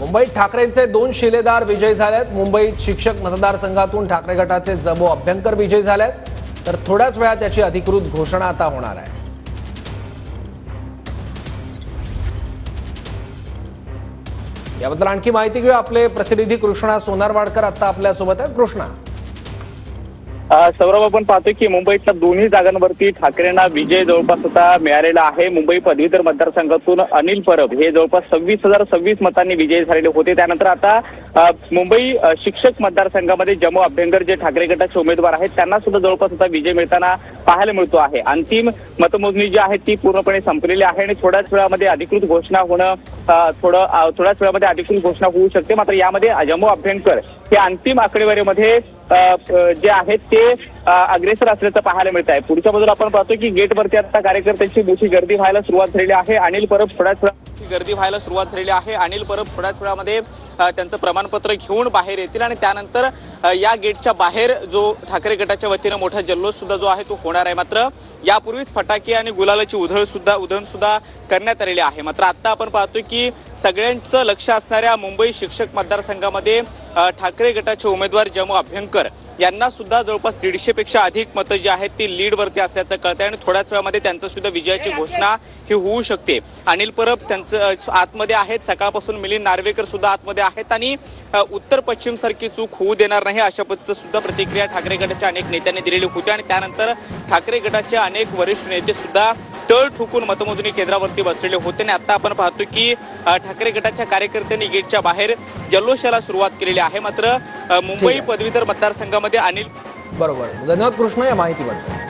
मुंबईत ठाकरेंचे 2 शिलेदार विजयी झालेत। मुंबईत शिक्षक मतदारसंघातून ठाकरे गटाचे जमो अभ्यंकर विजयी झालेत, तर थोड्याच वेळात त्याची अधिकृत घोषणा आता होणार आहे। याबद्दल आणखी माहिती घेऊ, आपले प्रतिनिधी कृष्णा सोनारवाडकर आता आपल्या सोबत आहेत। कृष्णा, सौरभ, आपण पाहतोय की मुंबईतल्या दोन्ही जागांवरती ठाकरेंना विजय जवळपास आता मिळालेला आहे। मुंबई पदवीधर मतदारसंघातून अनिल परब हे जवळपास 26,026 मतांनी विजयी झालेले होते। त्यानंतर आता मुंबई शिक्षक मतदारसंघामध्ये जमो अभ्यंकर जे ठाकरे गटाचे उमेदवार आहेत त्यांना सुद्धा जवळपास आता विजय मिळताना पाहायला मिळतो आहे। अंतिम मतमोजणी जी आहे ती पूर्णपणे संपलेली आहे आणि थोड्याच वेळामध्ये अधिकृत घोषणा होणं थोड्याच वेळामध्ये अधिकृत घोषणा होऊ शकते। मात्र यामध्ये जमो अभ्यंकर हे अंतिम आकडेवारीमध्ये जे आहेत ते अग्रेसर असल्याचं पाहायला मिळत आहे। पुढच्या बाजूला आपण पाहतो की गेटवरती आता कार्यकर्त्यांची मोठी गर्दी व्हायला सुरुवात झालेली आहे। अनिल परब थोड्याच गर्दी व्हायला सुरुवात झालेली आहे। अनिल परब थोड्याच वेळामध्ये त्यांचं प्रमाणपत्र घेऊन बाहेर येतील आणि त्यानंतर या गेटच्या बाहेर जो ठाकरे गटाच्या वतीनं मोठा जल्लोष सुद्धा जो आहे तो होणार आहे। मात्र यापूर्वीच फटाके आणि गुलालाची उधळण सुद्धा करण्यात आलेली आहे। मात्र आता आपण पाहतोय की सगळ्यांचं लक्ष असणाऱ्या मुंबई शिक्षक मतदारसंघामध्ये ठाकरे गटाचे उमेदवार जमो अभ्यंकर यांना सुद्धा जवळपास 150 पेक्षा अधिक मतं जी आहेत ती लीडवरती असल्याचं कळतंय आणि थोड्याच वेळामध्ये त्यांचं सुद्धा विजयाची घोषणा ही होऊ शकते। अनिल परब त्यांचं आतमध्ये आहेत, सकाळपासून मिलिंद नार्वेकर सुद्धा आतमध्ये आहेत आणि उत्तर पश्चिम सारखी चूक होऊ देणार नाही अशा पद्धतीचं सुद्धा प्रतिक्रिया ठाकरे गटाच्या अनेक नेत्यांनी दिलेली होती आणि त्यानंतर ठाकरे गटाचे अनेक वरिष्ठ नेते सुद्धा तळ ठोकून मतमोजणी केंद्रावरती बसलेले होते आणि आता आपण पाहतो की ठाकरे गटाच्या कार्यकर्त्यांनी गेटच्या बाहेर जल्लोषाला सुरुवात केलेली आहे। मात्र मुंबई पदवीधर मतदारसंघामध्ये अनिल बरोबर, धन्यवाद कृष्णा या माहितीबद्दल।